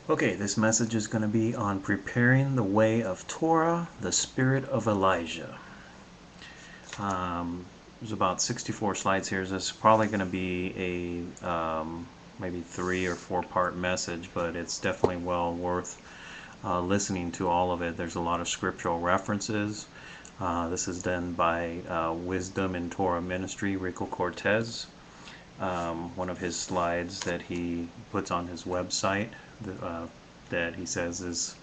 Okay, this message is going to be on preparing the way of Torah, the spirit of Elijah. There's about 64 slides here. This is probably going to be a maybe 3 or 4 part message, but it's definitely well worth listening to all of it. There's a lot of scriptural references. This is done by Wisdom in Torah Ministry, Rico Cortez. One of his slides that he puts on his website that he says is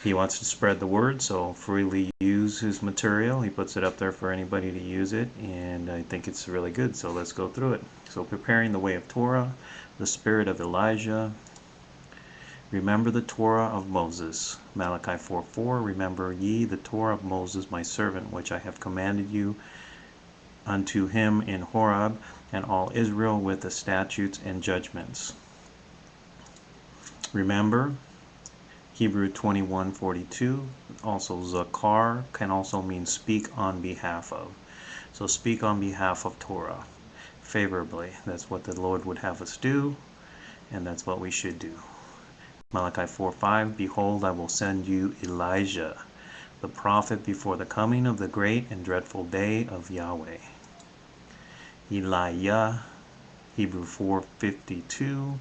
he wants to spread the word, so freely use his material. He puts it up there for anybody to use it, and I think it's really good, so let's go through it. So preparing the way of Torah, the spirit of Elijah. Remember the Torah of Moses. Malachi 4:4. Remember ye the Torah of Moses my servant, which I have commanded you unto him in Horeb, and all Israel with the statutes and judgments. Remember Hebrew 21:42. Also zakar can also mean speak on behalf of. So speak on behalf of Torah favorably. That's what the Lord would have us do, and that's what we should do. Malachi 4:5. Behold, I will send you Elijah, the prophet, before the coming of the great and dreadful day of Yahweh. Elijah, Hebrew 4:52,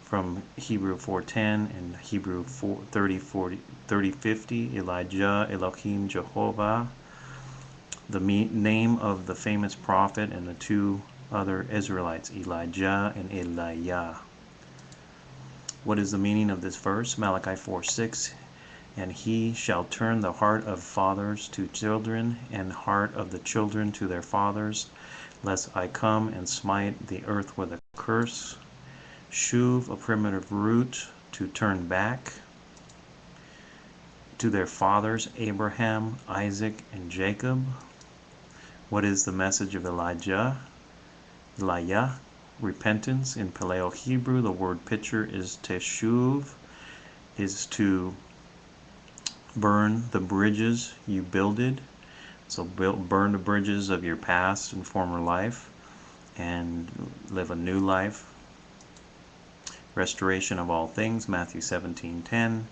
from Hebrew 4:10 and Hebrew 30:50. Elijah, Elohim, Jehovah, the name of the famous prophet and the two other Israelites, Elijah and Elijah. What is the meaning of this verse? Malachi 4:6. And he shall turn the heart of fathers to children, and heart of the children to their fathers, lest I come and smite the earth with a curse. Shuv, a primitive root, to turn back to their fathers, Abraham, Isaac, and Jacob. What is the message of Elijah? Repentance. In Paleo Hebrew, the word picture is teshuv, is to burn the bridges you builded. So burn the bridges of your past and former life and live a new life. Restoration of all things, Matthew 17:10.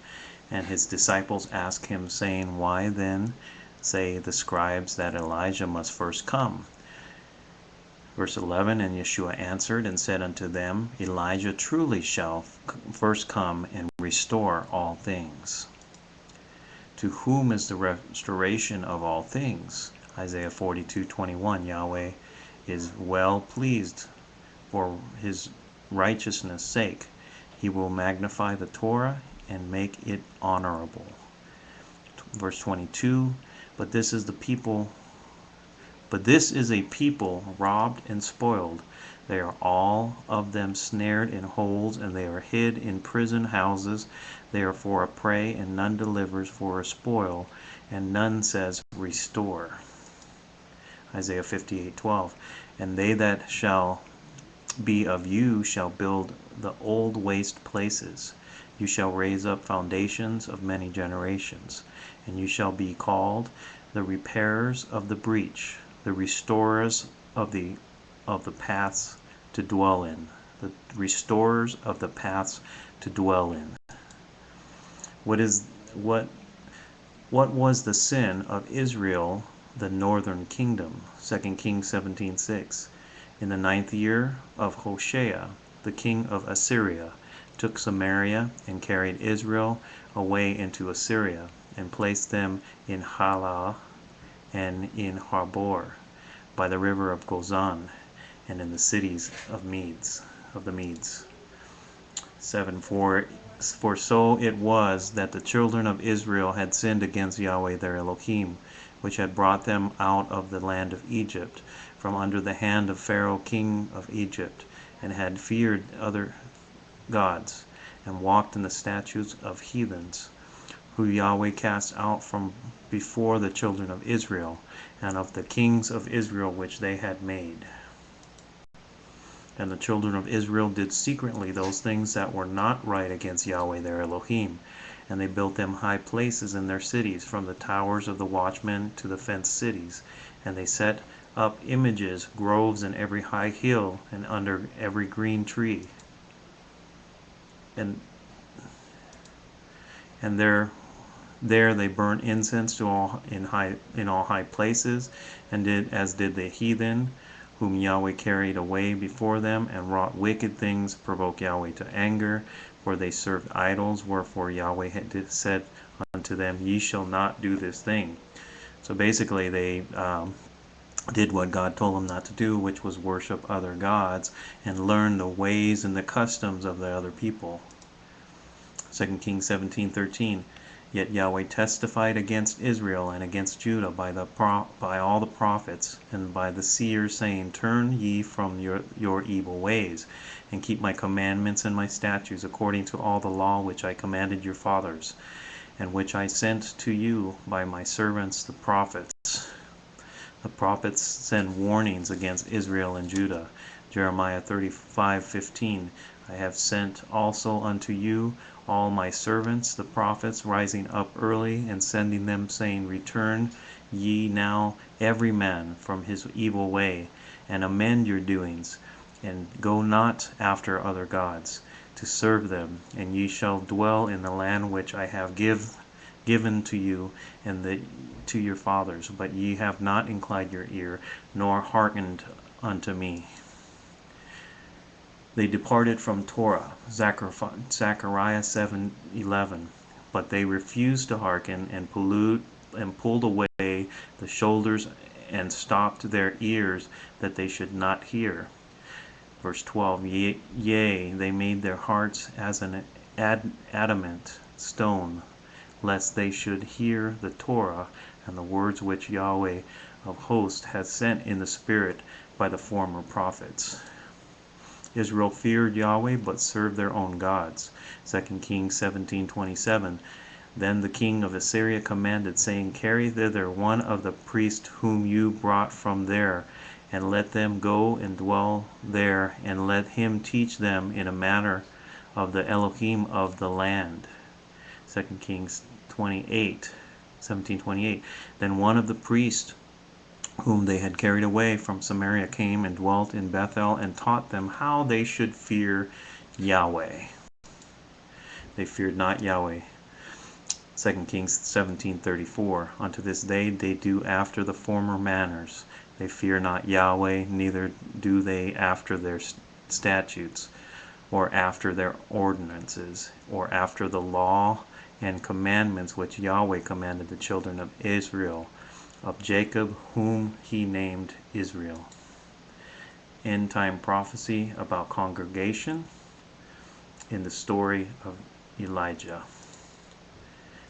And his disciples ask him, saying, Why then say the scribes that Elijah must first come? Verse 11, and Yeshua answered and said unto them, Elijah truly shall first come and restore all things. To whom is the restoration of all things? Isaiah 42:21. Yahweh is well pleased for his righteousness' sake. He will magnify the Torah and make it honorable. Verse 22. But this is a people robbed and spoiled. They are all of them snared in holes, and they are hid in prison houses. They are for a prey, and none delivers, for a spoil, and none says, Restore. Isaiah 58:12. And they that shall be of you shall build the old waste places. You shall raise up foundations of many generations, and you shall be called the repairers of the breach, the restorers of the paths to dwell in. The restorers of the paths to dwell in. What was the sin of Israel, the northern kingdom? 2 Kings 17:6. In the 9th year of Hoshea, the king of Assyria took Samaria and carried Israel away into Assyria, and placed them in Halah and in Harbor, by the river of Gozan, and in the cities of the Medes. 7. For so it was that the children of Israel had sinned against Yahweh their Elohim, which had brought them out of the land of Egypt, from under the hand of Pharaoh king of Egypt, and had feared other gods, and walked in the statutes of heathens, who Yahweh cast out from before the children of Israel, and of the kings of Israel which they had made. And the children of Israel did secretly those things that were not right against Yahweh their Elohim, and they built them high places in their cities, from the towers of the watchmen to the fenced cities, and they set up images, groves in every high hill, and under every green tree. And And there they burnt incense to all in all high places, and did the heathen, whom Yahweh carried away before them, and wrought wicked things, provoke Yahweh to anger, for they served idols. Wherefore Yahweh had said unto them, Ye shall not do this thing. So basically they did what God told them not to do, which was worship other gods and learn the ways and the customs of the other people. 2 Kings 17:13. Yet Yahweh testified against Israel and against Judah by all the prophets and by the seers, saying, Turn ye from your evil ways, and keep my commandments and my statutes, according to all the law which I commanded your fathers, and which I sent to you by my servants the prophets. The prophets send warnings against Israel and Judah. Jeremiah 35:15. I have sent also unto you all my servants, the prophets, rising up early and sending them, saying, Return ye now every man from his evil way, and amend your doings, and go not after other gods, to serve them, and ye shall dwell in the land which I have given to you and to your fathers, but ye have not inclined your ear, nor hearkened unto me. They departed from Torah, Zechariah 7:11, but they refused to hearken, and pulled away the shoulders, and stopped their ears, that they should not hear. Verse 12, Yea, they made their hearts as an adamant stone, lest they should hear the Torah and the words which Yahweh of hosts hath sent in the Spirit by the former prophets. Israel feared Yahweh, but served their own gods. 2 Kings 17:27. Then the king of Assyria commanded, saying, Carry thither one of the priests whom you brought from there, and let them go and dwell there, and let him teach them in a manner of the Elohim of the land. 2 Kings 17:28. Then one of the priests whom they had carried away from Samaria came and dwelt in Bethel, and taught them how they should fear Yahweh. They feared not Yahweh. 2 Kings 17:34. Unto this day they do after the former manners. They fear not Yahweh, neither do they after their statutes, or after their ordinances, or after the law and commandments which Yahweh commanded the children of Israel, of Jacob, whom he named Israel. End time prophecy about congregation in the story of Elijah.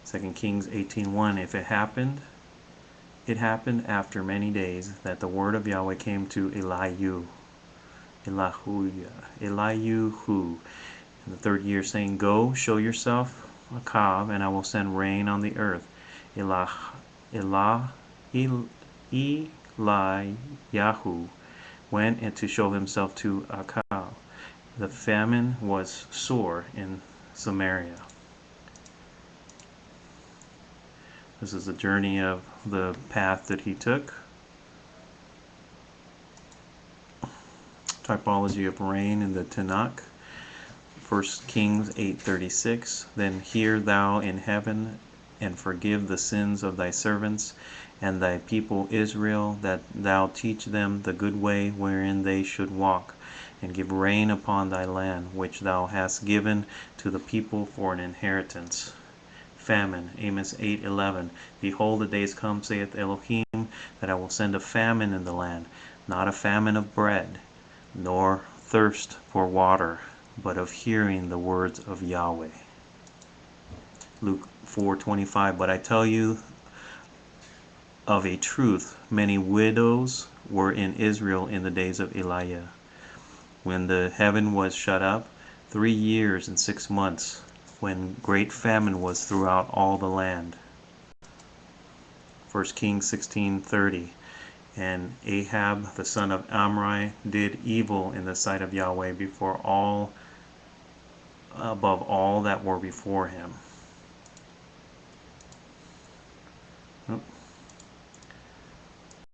2 Kings 18:1. If it happened after many days that the word of Yahweh came to Elihu in the third year, saying, Go, show yourself Achab, and I will send rain on the earth. Eliyahu went to show himself to Achab. The famine was sore in Samaria. This is the journey of the path that he took. Typology of rain in the Tanakh. 1 Kings 8:36. Then hear thou in heaven, and forgive the sins of thy servants and thy people Israel, that thou teach them the good way wherein they should walk, and give rain upon thy land, which thou hast given to the people for an inheritance. Famine. Amos 8:11. Behold, the days come, saith Elohim, that I will send a famine in the land, not a famine of bread, nor thirst for water, but of hearing the words of Yahweh. Luke 4:25. But I tell you of a truth, many widows were in Israel in the days of Elijah, when the heaven was shut up 3 years and 6 months, when great famine was throughout all the land. 1 Kings 16:30. And Ahab the son of Amri did evil in the sight of Yahweh above all that were before him.